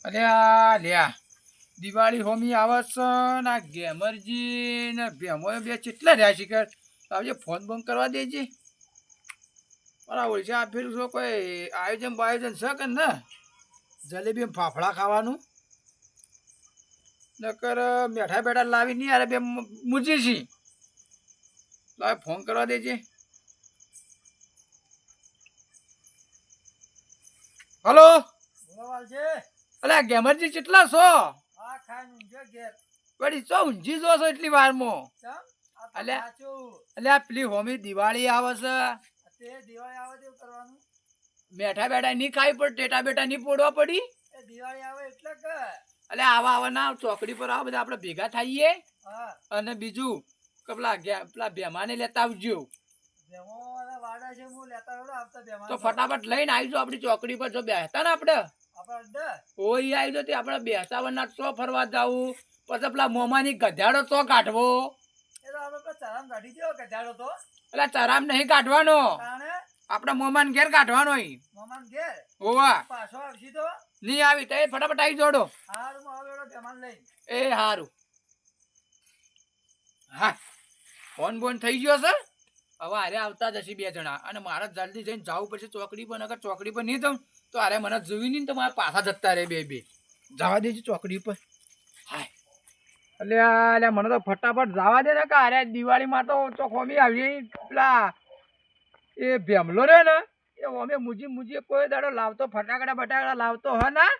અરે આ લ્યા દિવાળી હોમી આવે છે ને આ ગેમરજી ને ભેમો બે કેટલા રહ્યા શિખર આવજે ફોન બોન કરવા દેજે. બરાબર છે. આ ફેરું શું કોઈ આયોજન બાયોજન છે કે ને જલેબી ફાફડા ખાવાનું નકર મેઠા બેઠા લાવી નહીં અરે બે મૂજી છી લાવે ફોન કરવા દેજે. હલો અલે ગેમરજી કેટલા છો? વળી ચો ઊંઝી જો છો એટલી વારમાં? અલ્યા પેલી હોમી દિવાળી આવે છે બેઠા બેઠા નહીં ખાવી પડ ટેટા બેટા નહીં પોડવા પડી. એટલે આવા આવા ના ચોકડી પર આવા બધા આપડે ભેગા થઈએ અને બીજું કે પેલા બેમાને લેતા આવજો તો ફટાફટ લઈને આવીજો આપડી ચોકડી પર જો બેસતા ને આપડે ઓય આવી તો આપડે બેસતા વરના ચો ફરવા જવું પછી પેલા મોમાની ગધાડો ચો કાઢવો એટલે ચરામ નહીં કાઢવાનો આપડે મોમાન ઘેર કાઢવાનો હોવા નહીં આવી તો ફટાફટ આવી જોડો. એ હારું હા ફોન બોન થઈ ગયો છે હવે અરે આવતા જશે બે જણા અને મારે જલ્દી જઈને જવું પડશે ચોકડી પર. અગર ચોકડી પર નહીં જાઉં તો અરે મને જોઈ નહીં તો મારા પાછા જતા રહે બે જવા દેજે ચોકડી પર. હાય એટલે મને તો ફટાફટ જવા દે ને કે અરે દિવાળીમાં તો ચોખોમી આવી પેલા એ ભેમલો રે ને એ અમે મુજી કોઈ દાડો લાવતો ફટાકડા બટાકડા લાવતો હ ના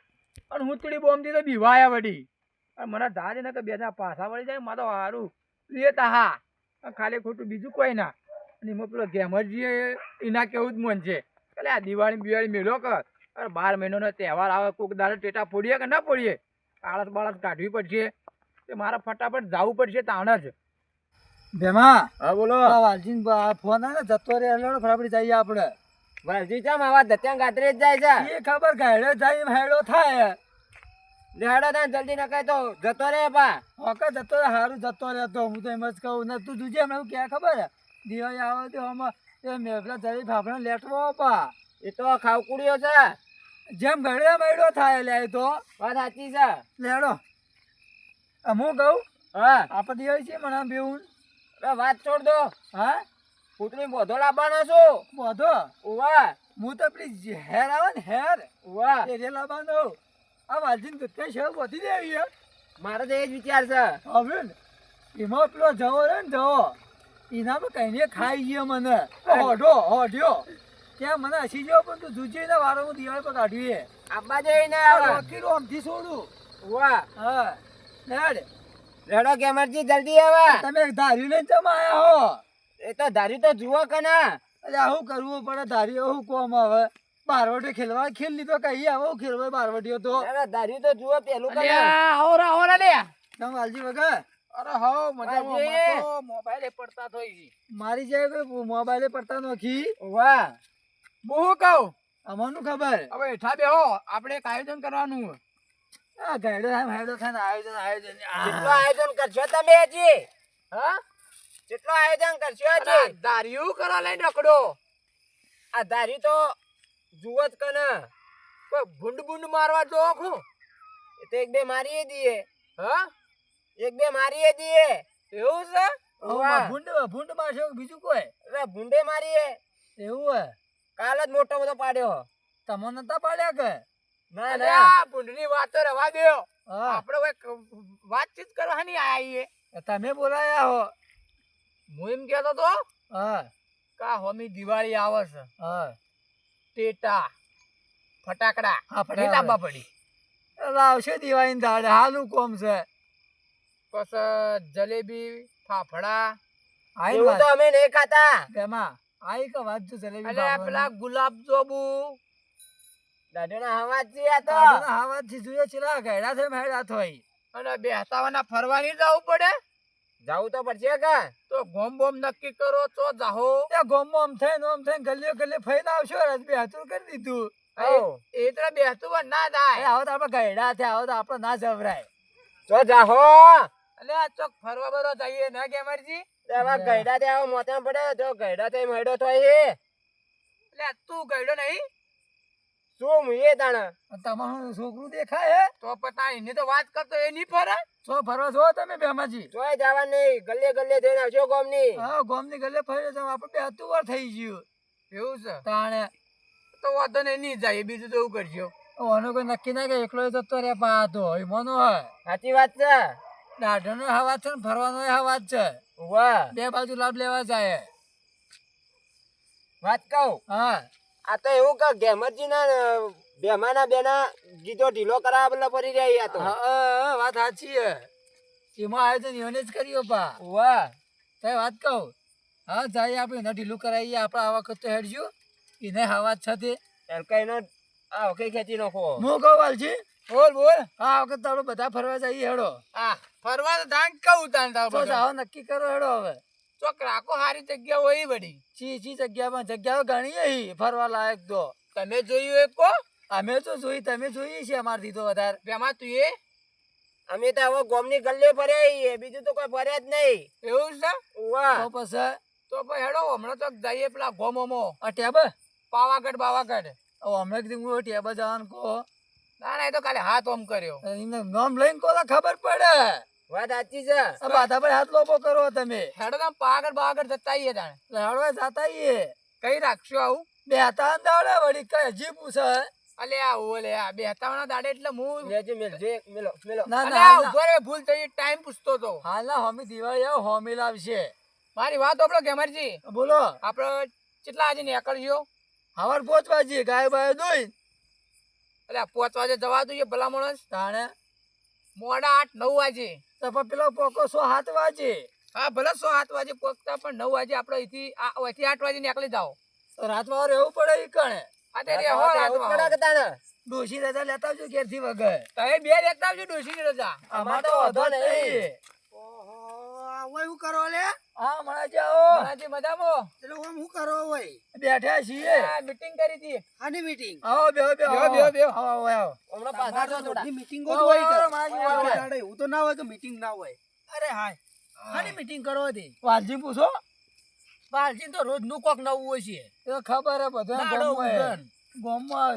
અને હુંતળી બોમથી તો બીવાયા વળી અને મને જા દે ને કે બે જણા પાછા વળી જાય મારે તો સારું લેતા હા ખાલી ખોટું બીજું કોઈ ના. અને એમાં પેલો ગેમરજી એના કેવું જ મન છે એટલે આ દિવાળી બિવાળી મેળો કર અરે 12 મહિનાનો તહેવાર આવે કોઈક દાડો ટેટા ફોડીએ કે ના ફોડીએ આળસ બાળસ કાઢવી પડશે તે મારે ફટાફટ જવું પડશે તાણ જ. ભેમા હા બોલો વાલજી ફોન આવે જતો રે ફટાફટ જઈએ આપડે. વાલજી ચમ આવા દત્યા ગાત્રે જ જાય છે એ ખબર ગાયડો જાય હેડો થાય લેડો તને જલ્દી નકાય તો જતો રે પા ઓકે જતો રે હારું જતો રહેતો હું તો એમ જ કહું ને તું જોજે હમણાં ક્યાં ખબર દિવાળી આવે તો આમાં એ મેપલા જરી ફાફડા લેટવો પા એ તો ખાવકુડીઓ છે જેમ ઘડે મેળો થાય લે તો વાત સાચી છે લેડો હું કહું હા આપણે દિવાળી છે મને બેવું અરે વાત છોડ દો હા પુતળી બોધો લાવવાનો છું બધો ઉવા હું તો પેલી હેર આવે ને હેર ઉવા એ રે લાવવાનો આ વાલજીને દુધકા શેર વધી દેવી યાર મારો તો એ જ વિચાર છે હવે ને એમાં પેલો જવો રે ને જવો એના પર કહીને ખાઈ ગયો મને હોઢ્યો ત્યાં મને હસી ગયો પણ તું જુજે ને વારો હું દિવાળી પર કાઢવી આબા જઈને વકીલો આમથી છોડું ઉવા હા લેડ રેડો કેમરજી જલ્દી આવે તમે ધારી લઈને ચમ આયા હો એ તો ધારી તો જુઓ કના એટલે આવું કરવું પડે ધારી એવું કોમ આવે બારવટી ખેલવા ખેલ લીધો કઈ આવો ખેલવા બારવટીઓ તો અરે ધારી તો જુઓ પેલું કના આવરા લે તમે વાલજી વગર અરે હો મજામાં મોબાઈલે પડતા થઈ મારી જાય મોબાઈલે પડતા નોખી વાહ બહુ કહું અમારું ખબર હવે હેઠા બેહો આપણે એક આયોજન કરવાનું. આ ગાયડો થાય હેડો થાય ને આયોજન કેટલું આયોજન કરશો તમે હજી હા કેટલું આયોજન કરશો હજી દારિયું કરા લઈ ડકડો આ ધારી તો જુઓ જ કના કોઈ ભૂંડ ભૂંડ મારવા જો ખું એ તો એક બે મારીએ દઈએ હા એક બે મારીએ દઈએ એવું છે ભૂંડ મારશો બીજું કોઈ અરે ભૂંડે મારીએ એવું હે કાલ જ મોટો બધો પાડ્યો તમને નતા પાડ્યા કે ના અરે ના આ ભૂંડની વાત તો રવા દ્યો હા આપણે કોઈ વાતચીત કરવાની આઈએ તમે બોલાયા હો હું એમ કહેતો તો હા કા હોમી દિવાળી આવે છે હા ટેટા ફટાકડા હા, ફટાકડા. નહીં લાવવા પડી લાવશે દિવાળી દાડે હાલું કોમ છે પછી જલેબી ફાફડા એવું તો અમે નહીં ખાતા તેમાં આઈ કે વાત જો જલેબી અલે પેલા ગુલાબ જાંબુ દાદોના હવા જ છે આ તો હા વાત થી જોઈએ છે ગાયડા છે મેળા થોઈ અને બેહતાવાના ફરવાની જવું પડે જાવું તો પડશે કે તો ગોમ બોમ નક્કી કરો તો જાહો એ ગોમમાં આમ થઈને ગલીઓ ફઈને આવશો રસ બે હાથું કરી દીધું એ તો બેહતું ના થાય આવો તો આપણે ગાયડા છે આવો તો આપણે ના જવરાય તો જાહો અલે આ ચોક ફરવા બરો જઈએ ને ગેમરજી એવા ગયડા ત્યાં મોતા પડે તો ગયડા થઈ મેડો થાય એટલે તું ગયડો નહીં શું મુએ તાણ તમારું છોકરું દેખાય હે તો પતા એની તો વાત કરતો એ નહીં ફરે. છો ફરવા જો તમે બેમાજી તોય જવા નહીં, ગલ્લે ગલ્લે થઈને આવજો ગામની. હા ગોમની ગલે ફરી જાવ આપણે બે હતું વાર થઈ ગયું એવું છે તાણે તો વાંધો નહીં જાય બીજું તો એવું કરજો. ઓનો કોઈ નક્કી ના કે એકલો જતો રે પા તો ઈમોનો હે સાચી વાત છે. દાઢનો હવા છે ને ફરવાનો હવા છે વાહ, બે બાજુ લાભ લેવા જાય વાત કહું, હા આ તો એવું કે ગેમતજી ના બેમાના બેના ગીતો ઢીલો કરાવવા બદલે પડી રહ્યા આ તો. હા વાત સાચી હે એમાં આયોજન એને જ કર્યો પા વાહ, તે વાત કહું હા જાય આપણે એને ઢીલું કરાવીએ આપણે આ વખત તો હેડજો એને હવા જ છે તે એલકાઈનો આ વખત ખેંચી નાખો. હું કહું વાલજી બોલ બોલ. આ વખત તો આપણે બધા ફરવા જઈએ હેડો આ ફરવા તો ધાન કહું તાન તાવ તો બધા. જાઓ નક્કી કરો હેડો હવે ચોક રાખો સારી જગ્યા હોય બધી. ચી જગ્યામાં જગ્યાઓ ઘણી હી ફરવા લાયક તો તમે જોયું એક કો અમે તો જોઈ તમે જોઈ છે અમારથી તો વધારે બેમાં તું એ અમે તો હવે ગામની ગલ્લે ફર્યા છીએ, બીજું તો કોઈ ફર્યા જ નહીં. એવું છે વાહ, તો પછી તો ભાઈ હેડો હમણાં તો જઈએ પેલા ગોમોમો આ ટેબ પાવાગઢ બાવાગઢ. હમણાં કીધું હું ટેબ જવાનું કહો ના ના એ તો કાલે હાથ ઓમ કર્યો. એને નામ લઈને કોલા ખબર પડે વાત સાચી છે. આ બાધા પર હાથ લોપો કરો તમે હેડો તમે પાવાગઢ બાવાગઢ જતા આવીએ તાણે. હળવા જાતા ઈએ કઈ રાખશું આવું બે હતા અંદાવડે વળી કઈ હજી પૂછે અલે આ ઓલે આ બે હતાવાના દાડે એટલે હું લેજો મેલજો, મેલો મેલો. ના અલે ના આ હાલ ઉભો રે ભૂલ થઈ ટાઈમ પૂછતો તો. હાલના હોમી દિવાળી આવો હોમી લાવશે મારી વાત આપણો ગેમરજી બોલો આપણે કેટલા આજે નીકળજો. હવાર પહોંચવા જઈએ ગાય બાય દોઈ એટલે 5 વાગે જવા દઈએ ભલા માણસ. તાણે મોડા 8-9 વાગે. તો પણ પેલો પોકો 7 વાગે હા ભલે 7 વાગે પહોંચતા પણ 9 વાગે આપણે અહીંથી 8 વાગે નીકળી જાઓ. તો રાતમાં રહેવું પડે ઈ કણે આ તે રે હો એવું પડે રાતમાં. કે તાણે? ડોશી રજા લેતા આવજો ઘેરથી વગર તમે બે રહેતા આવજો ડોશીની રજા. અમાર તો વાંધો નહીં હા મળા જાઓ મારાજી મજામાં. બેઠા છીએ આ મીટિંગ કરી હતી. આવો બેહો બેહો બેહો, બેહો, બેહો. આવો આવો હમણાં પાછા જો થોડા. વાલજી પૂછો વાલજી તો રોજ નું કોક નવું હોય છે. એ ખબર હે બધા દાડો ઉગન. ગોમમાં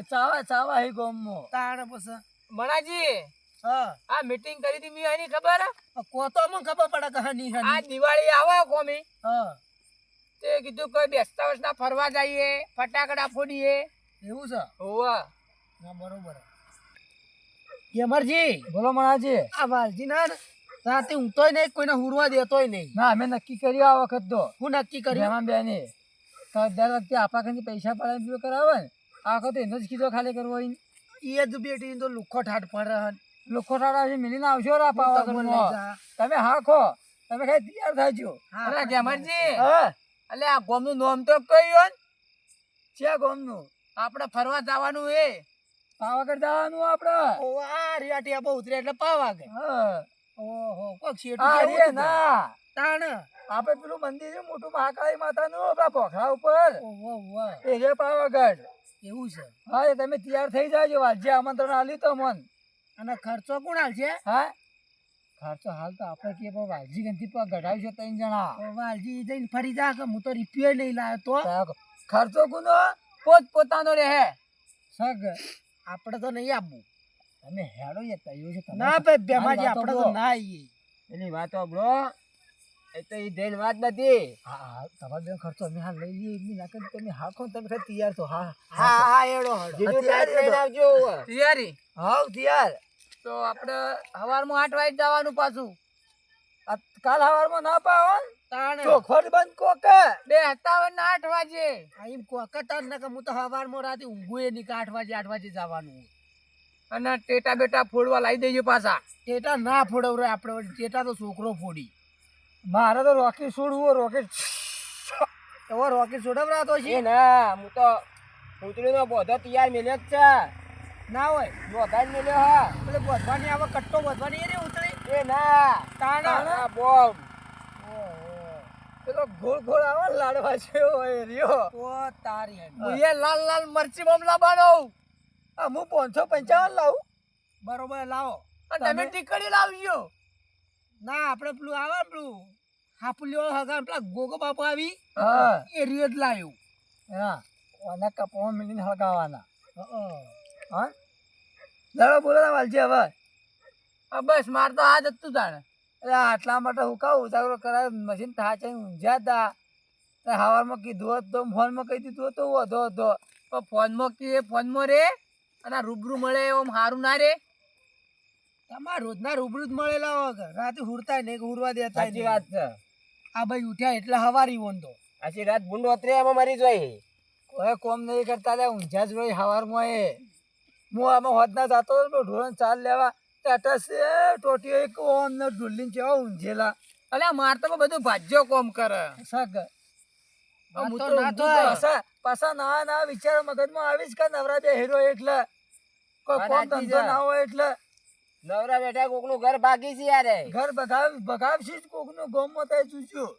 ચાવા હી ગોમમાં મણાજી આ મીટિંગ કરી હતી મેં એની ખબર હે? આ દિવાળી આવે કોમી તે કીધું કે બેસતા વર્ષના ફરવા જઈએ ફટાકડા ફોડીએ. એવું છે હોવા બરોબર ગેમરજી, બોલો મણાજી આ વાલજી ના રાતે ઊંઘતોય નહીં, કોઈને હુરવા દેતોય નહીં. ના અમે નક્કી કર્યું આ વખત તો હું નક્કી કર્યું? બેમાં બેની તો દર વખતે આપણા ખાલી પૈસા પડે બીજો કરાવે ને આ વખતે એનો જ કીધો ખાલી કરવો હોય એ જ બેટી તો લુખો ઠાઠ પડે હન. લોકો ટાળા મિલીને આવશો રા પાવાગઢમાં તમે હા ખો તમે ખાલી તૈયાર થાજો અરે ગેમરજી હા એટલે આ ગોમનું નામ તો કયું છે ગોમનું આપણે ફરવા જવાનું એ પાવાગઢ જવાનું આપડે આ રિયાટી આપો ઉતરે એટલે પાવાગઢ. હા ઓહો, કોક શેઠ આ કેવું રે હતું? ના તાણ. આપડે પેલું મંદિર છે મોટું મહાકાળી માતાનું આપડા પોખરા ઉપર ઓહો, વાહ. એ છે પાવાગઢ એવું છે. હા એ તમે તૈયાર થઈ જાજો વાલજી આમંત્રણ આલ્યું તો મન અને ખર્ચો કોણ હાલશે? હા ખર્ચો હાલ તો આપણે કે પણ વાલજી ગંથી પર ગઢાવશો 3 જણા વાલજી જઈને ફરી જા કે હું તો રિપેર નહીં લાવ્યો તો. ખર્ચો ગુનો પોત પોતાનો રહે. સગ આપણે તો નહીં આપવું. તમે હેડો યા તૈયો છે તમે ના ભાઈ બેમાજી, વાત આપણે તો સાંભળો. ના આવીએ. એની વાતો બ્રો એ તો ઈ ધૈલ વાત નથી. હા તમારે બેન ખર્ચો અમે હાલ લઈ લઈએ એમની નાખે તમે હા ખો તમે ખાલી તૈયાર છો હા હા એડો જીજુ અત્યારે ટાઈટ લઈને આવજો. તૈયારી હાવ તૈયાર તો આપણે સવારમાં 8 વાગે જવાનું પાછું. કાલ સવારમાં ના પાવો ને? તાણે. ચોખવટ બંધ કોકે 2:57 ના 8 વાગે. આ એમ કોકતાર ને કે હું તો સવારમાં રાતે ઊંઘું નહીં કે 8 વાગે જવાનું. અને ટેટા બેટા ફોડવા લાવી દેજો પાછા. ટેટા ના ફોડવરે આપણે વળી. ટેટા તો છોકરો ફોડી. મારે તો રોકેટ છોડવું રોકેટ એવો રોકેટ છોડવરાતો છે? એ ના હું તો પૂતળીનો બોધો તૈયાર મેલ્યો જ છે. ના હોય બોધા જ મેલ્યો હા. એટલે વધવાની આવે કટ્ટો વધવાની એ રે ઉતરી. એ ના તાણા. આ બોમ્બ. પેલો ગોળ ગોળ આવે ને લાડવા જેવો હોય રહ્યો તો તારી હેડ. મુએ લાલ લાલ મરચી બોમ્બ લાવવાનો. આ હું 555 લાવું બરોબર લાવો. અને તમે ટીકડી લાવજો. ના આપણે પેલું આવે ને પેલું હાપુલીઓ હગા પેલા ગોગો બાપુ આવી હા એ રિયત લાવ્યું. હા ઓના કપવા મિલીને હગાવાના હા દાડો બોલો ને વાલજી હવે બસ માર તો આ જ હતું તાણે. એટલે આટલા માટે હું કહું ઉજાગરો કરાય મશીન થાચે ઊંઝ્યા હતા હવારમાં કીધું હોત તો ફોનમાં કહી દીધું હતું વધો હતો પણ ફોનમાં રે અને આ રૂબરૂ મળે એમ સારું ના રે. તમારે રોજના રૂબરૂ જ મળેલા હોય રાતે હુરતા નહીં કે હુરવા દેતા સાચી વાત છે. આ ભાઈ ઉઠ્યા એટલે હવારી વોન તો આછી રાત ભૂંડ ઓતરે એમાં મરી જોઈ. કોઈ કોમ નહીં કરતા લે ઊંઝા જ રોય હવારમાં એ હું આમાં હોદના જતો હતો ઢોરણ ચાલ લેવા ટાટા છે ટોટીઓ એક ઓમ ને ઢોલીને કેવા ઊંઝેલા અલ્યા માર તો બધું ભાજ્યો કોમ કરે. સગ હું તો પાછા ના વિચારો મગજમાં આવીશ કે નવરા બે હીરો એટલે કોઈ કોમ સાચી ધંધો છે. ના હોય એટલે નવરા બેઠા કોકનું ઘર ભાગી છે યાર. ઘર ભગાવશી જ કોકનું ગોમમાં થાય ચૂસ્યું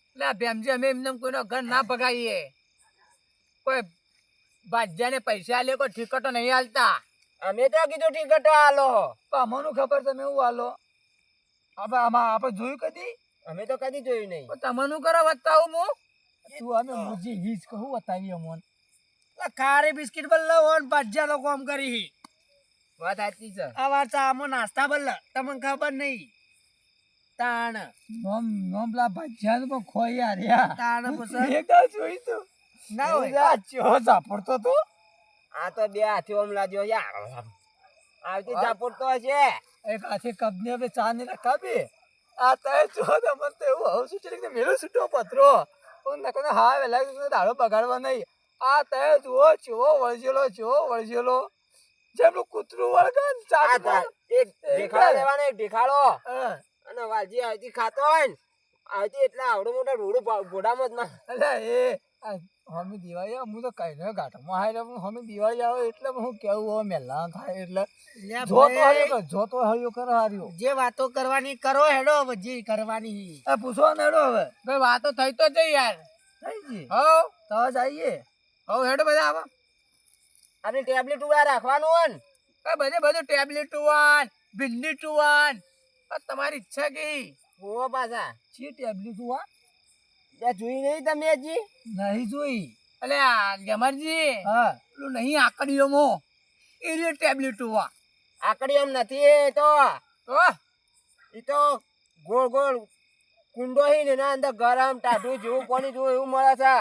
એટલે ભેમજી અમે એમને કોઈનો ઘર ના ભગાઈએ. કોઈ ભાજ્યાને પૈસા લે કોઈ ઠીકટો નહીં હાલતા. અમે તો કીધું ટિકટો આલો. અમને ખબર તમે એવું હાલો હવે આમાં આપણે જોયું કદી અમે તો કદી જોયું નહીં. પણ તમને કરો બતાવું હું. તું અમે મુજી હીજ કહું બતાવી અમોન ખારી બિસ્કિટ બલ્લા ઓન ભજીયા લો કોમ કરી વાત સાચી છે. આ વાર ચામો નાસ્તા બલ્લા તમને ખબર નહીં તાણ નોમ પેલા ભજીયા તો ખોઈ યાર તાણ પછી એક દાવ જોઈ તું ના હોય આ ચો ઝાપડતો તો આ તો બે હાથી ઓમ લાગ્યો યાર. આવતી ઝાપટ તો હશે. એક હાથે કબને હવે ચા ની રખાવી આ તય જો તો મને તો એવું હવે શું છે કે મેળો છૂટો પત્રો હું નકોને હા વેલા દાડો બગાડવા નહીં આ તય જુઓ ચેવો વળજેલો જેમનું કૂતરું વળગે ને આ ચાટ ધા- એક ઢેખાડો લેવાનો, એક ઢેખાડો. અને વાલજી આવતી ખાતો હોય ને આવતી એટલે આવડું મોટું ઢોળું ઘોડામાં જ ના. અલ્યા એ હમી દિવાળી આવે હું તો કઈ ને ઘાટમાં હાય રહ્યો હમી દિવાળી આવે એટલે હું કેવું હવે મેલા થાય એટલે લ્યા જોતો ભાઈ, હરિયો કરે હાર્યો જે વાતો કરવાની કરો હેડો હવે જે કરવાની એ પૂછો ને હેડો હવે ભાઈ વાતો થઈ તો જઈ યાર. થઈ ગઈ હવ તો જઈએ હવ હેડો બધા આવા. આપણે ટેબ્લેટ ઉડા રાખવાનું હોય ને. બધું ટેબ્લેટ ટુવાન ભીંડી ટુવાન તમારી ઈચ્છા કઈ. હોવો પાછા છે ટેબ્લેટ તું આ ત્યાં જોઈ નહીં તમે હજી. નહીં જોઈ એટલે આ ગેમરજી હા પેલું નહીં આકડીઓમો એ રે ટેબ્લેટ ટુવા. આકડી એમ નથી એ તો. તો એ તો ગોળ ગોળ કુંડો હી ને એના અંદર ગરમ ટાઢું જેવું પાણી જેવું એવું મળે છે.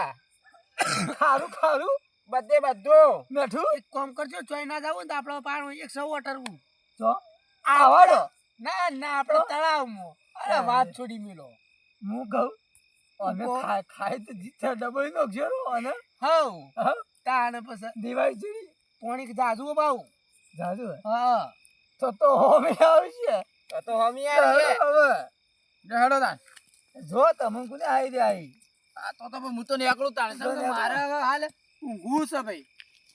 ખારું બધે બધું. મેઠું એક કામ કરજો ચોઈ ના જાવ ને તો આપડે પાણ એક સૌ અટરવું તો આવાડો ના ના આપડે તળાવમાં અરે વાત છોડી મેલો હું કહું અમે ખાય તો જીથા ડબલ નો ઘેરો અને હવ હા તાણ પછી દિવાળી ચડી પોણી જાજુ બાઉ જાજુ હા તો હોમે આવશે તો હમી આવી છે. હવે હેડો તાણ. જો તમે કોને આવી દે આવી આ તો પણ હું તો નીકળું તાણ. કેમ કે મારે હવે હાલ ઊંઘવું છે ભાઈ.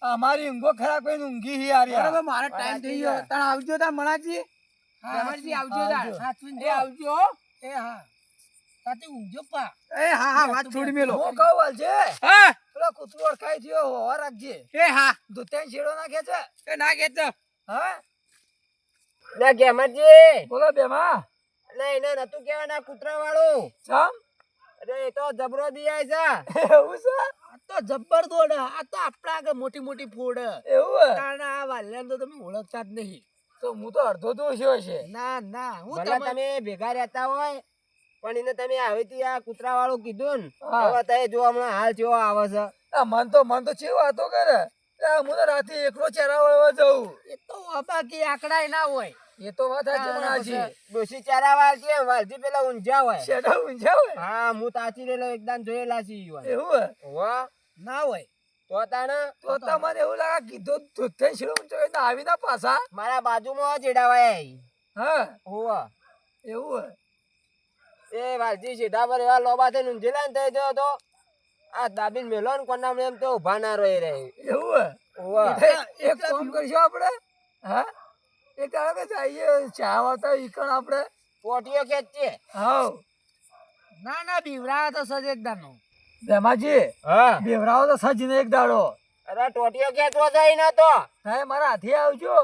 અમારી ઊંઘો ખરાબ કોઈ ઊંઘી હી યાર બરાબર મારો ટાઈમ થઈ ગયો. તાણ આવજો તાણ મણાજી. ગેમરજી આવજો તાણ. સાચવીને એ આવજો. એ હા તાતી ઊંઘજો પા એ હા હા વાત છોડી મેલો. હું કહું વાલજે હા પેલો કૂતરું અડકાઈ થયો હોવા રાખજે એ હા દૂધેન શેડો નાખે છે એ ના કેતો. હા લે ગેમરજી. બોલો બેમાં એટલે એને નતું કહેવાના કૂતરા વાળું. ચમ અરે એ તો જબરો દિયાય છે. એવું છે આ તો જબ્બર દોડ આ તો આપણા આગળ મોટી મોટી ફોડ એવું હે? તાણ આ વાલ્યાને તો તમે ઓળખતા જ નહીં તો હું તો અડધો દોષ્યો છે ના ના હું ભલે તમે તમે ભેગા રહેતા હોય પણ એને તમે હવેથી આ કૂતરા વાળું કીધું ને હા. હવે તે જો હમણાં હાલ જેવો આવે છે. આ મન તો ચેવી વાતો કરે હું તો રાતે એકલો ચેરા વળવા જઉં એ તો બાકી આંકડાય ના હોય એ તો વાત સાચી હા, મણાજી ડોશી ચારા વાર છે વાલજી પેલા ઊંઝા હોય. શેડા ઊંઝા હોય હા હું તાચી રેલો એકદમ જોયેલા છે ઈ હોય. એવું હે? વાહ ના હોય તો તાને તો તમને એવું લાગે કીધું દૂધે શેડો ઊંચો કરીને આવી ના પાછા મારા બાજુમાં જેડાવાય હા હોવા એવું હે એ વાલજી સીધા પર એવા લોબા થઈને ઊંઝેલા ને થઈ ગયો તો આ દાબીને મેલો ને કોના એમ તો ઉભા ના રહી રહે. એવું હે હોવા એક કામ કરશું આપણે હા એક દાડો કે જઈએ ચા વાતા ઈકણ આપણે પોટીઓ ખેંચીએ. હાવ ના ના બીવરા તો સજ એકદાનો બેમાજી હા બેવરાવો તો સજીને એક દાડો અરે ટોટીઓ ખેંચવા જાય ના તો. થાય મારા હાથે આવજો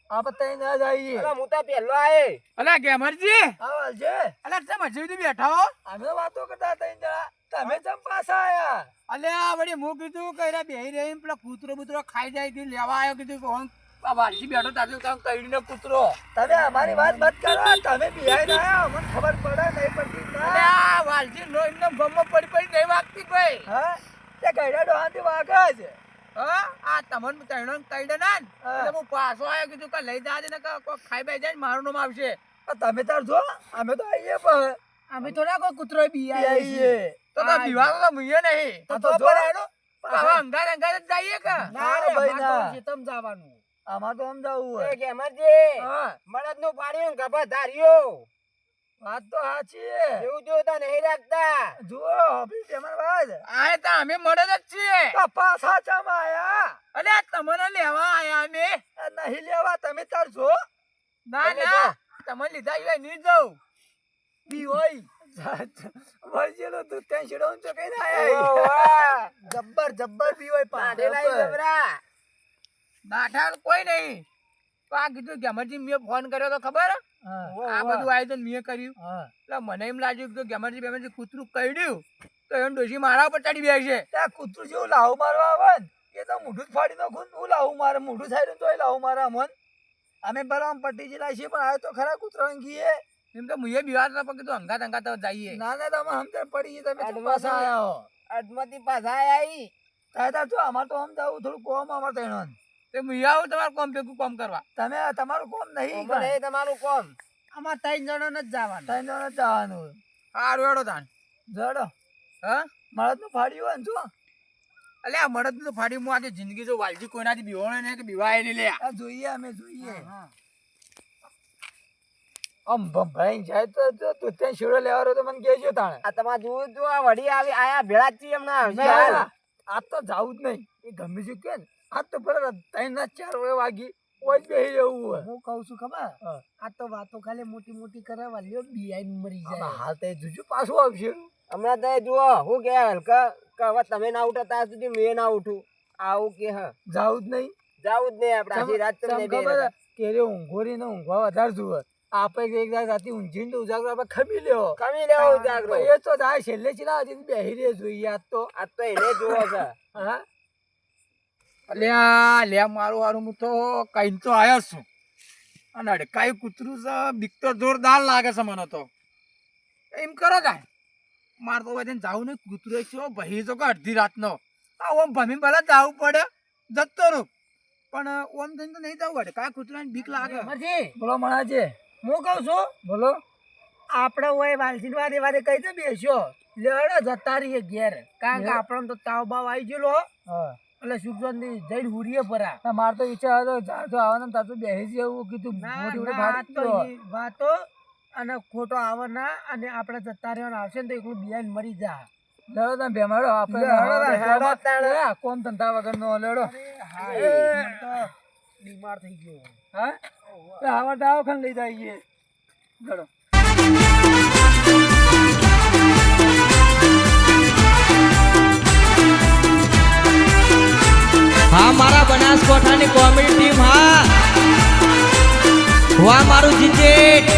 આપણે તઈ ના જઈએ અરે હું તો પેલો આયે. અલા ગેમરજી હા વાલજે અલા તમે હજી સુધી બેઠા હો. અમે તો વાતો કરતા તઈ જણા તમે ચમ પાછા આયા અલ્યા વળી હું કીધું કે એરા બેહી રહીને પેલા કૂતરો બૂતરો ખાઈ જાય કીધું લેવા આવ્યો કીધું કે હું આ વાલજી બેઠો તાજો કામ કઈડીને કૂતરો તમે અમારી વાત મત કરો તમે બિહાઈ આયા અમને ખબર પડે નહીં પડતી ના અલ્યા વાલજી નો એમને ગમો પડી નહીં વાગતી ભાઈ હા તે ગયડા ડોહાથી વાગે છે હા આ તમને તૈણો કઈડે ના ને હા. એટલે હું પાછો આવ્યો કીધું કે લઈ જાજે ને કે કોઈ ખાઈ બાઈ જાય ને મારું નામ આવશે તમે તાર જો અમે તો આવીએ પણ અમે થોડા કોઈ કૂતરો બી આવીએ આવીએ તો બીવાનો તો મુઈએ નહીં આ તો તો જો. પણ એનો હવે અંગાર અંગાર જ જઈએ કે ના રે ભાઈ, અમાર તો ના. શેતમ જવાનું અમાર તો આમ જવું એ હોય ગેમરજી હા મળદ નું પાડ્યું ને ગભા ધાર્યો વાત તો સાચી છે એવું જોતા નહીં રાખતા જુઓ અભી તમારી વાત આ તો અમે મળે જ છીએ આ પાછા ચમ આયા અલ્યા તમને લેવા આયા અમે આ નહીં લેવા તમે તાર જો ના તમે ના તમે લીધા સિવાય નહીં જવું બી હોય વળજેલો તું ત્યાં છેડો તો કઈ ના ઓહો, આયા વાહ. જબ્બર જબ્બર બી હોય નાઠેલા ઈ પાછળ જબરા. નાઠા કોઈ નહીં તો આ કીધું ગેમરજી મેં ફોન કર્યો તો ખબર હા આ બધું આયોજન મેં કર્યું હા એટલે મને એમ લાગ્યું કે ગેમરજી બેમરજી કૂતરું કરડ્યું તો એમ ડોશી મારા ઉપર ચડી બેસે ત્યાં કૂતરું જેવું લાવું મારવા આવે ને એ તો મોઢું જ ફાડી નાખું હું લાવું મારે મોઢું થાય ને તોય લાવું મારા મન અમે બરાબર પટ્ટી જિલ્લા છીએ પણ આવે તો ખરા કૂતરાને કીએ એમ તો મુએ બિહાર તો કીધું અંગાત અંગાત જઈએ ના ના તમે સમજણ પડી ગઈ તમે તો અડવા પાછા તો- આયા હો અડમાંથી પાછા આયા ઈ. તાતા જો અમાર તો આમ જાવું થોડું કોમ અમાર તો એનો તે મુએ આવું તમારે કોમ ભેગું કોમ કરવા તમે તમારું કોમ નહીં ઓમાં નહીં તમારું કોમ અમાર 3 જણોને જ જવાનું ત્રણ જણ જ જવાનું સારું હેડો તાણ જડો હા મળદ નું ફાડ્યું હોય ને જો અલે આ મળદ તો ફાડી હું આખી જિંદગી જો વાલજી કોઈનાથી બીવાણો ને કે બીવાય નહીં લે આ જોઈએ અમે જોઈએ હા. આમ ભંભાઈ જાય તો જો તું ત્યાં શીડો લેવાનો તો મને કહેજો તાણે આ તમારે જોવું જો આ વડી આવી આયા ભેળા જ છીએ હમણાં ના, ના, આજ તો જાવું જ નહીં એ ગમે છે કે ને આજ તો પેલા 3-4 વાગી ઓય જ બેહી રહેવું હોય હું કહું છું ખબર હા. આ તો વાતો ખાલી મોટી મોટી કરે વાલ્યો બીઆઈ મરી આમાં જાય હાલ તો જુજુ પાછું આવશે હમણાં તો જુઓ હું કે હલકા કે હવે તમે ના ઉઠો ત્યાં સુધી મેં ના ઉઠું આવું કે હ જાવું જ નહીં જાવું જ નહીં આપણે આખી રાત તમને તમને બે ખબર રહેતા. કે રે ઊંઘોરી ને ઊંઘવા વધારે જુએ આપણે એક રાતે ઊંઘીને તો ઉજાગરો આપણે ખમી લેવો ખમી લેવો ઉજાગરો. એ તો જાય છેલ્લે ચીલા હતી બેહી રહે જોઈએ આજ તો આજ તો એને જોવો છે હા અલ્યા લે મારું હારું હું તો કઈ તો આવ્યો છું અને અડકાઈ કૂતરું છે બીક તો જોરદાર લાગે છે મને તો એમ કરો કાંઈ મારે તો બધે જવું નહીં કૂતરો છે ભાઈ તો કે અડધી રાતનો આ ઓમ ભમી પેલા જવું પડે જતો રહું પણ ઓમ થઈને તો નહીં જવું અડકાઈ કૂતરાની બીક લાગે મરજી બોલો મણાજી હું કહું છું બોલો આપણે હોય વાલસી વાદે વાદે કઈ તો બેસ્યો લેડો જતા રહીએ ઘેર કારણ કે આપણને તો તાવ બાવ આવી ગયેલો હા એટલે સુખસંદી જઈને હુરીએ ભરા ના, મારે તો ઈચ્છા હતો જાતો આવવાનું તાર તો બેહી જ એવું કીધું ના મોટી મોટી ના ફાડી તો દીધો. ઈ વાતો અને ખોટો આવે ના અને આપણે જતા રહેવાનું આવશે ને તો એકલું બિયાન મરી જા લેડો તમે ભેમાડો આપણે લેડો તાણ, હેડો તાણ. આ કોમ ધંધા વગર નો લેડો હા એ. મને તો બીમાર થઈ ગયો હા તો આવા દવાખાને લઈ જઈએ લેડો હા મારા બનાસકોઠાની કોમેડી ટીમ હા વાહ મારું જીજેટ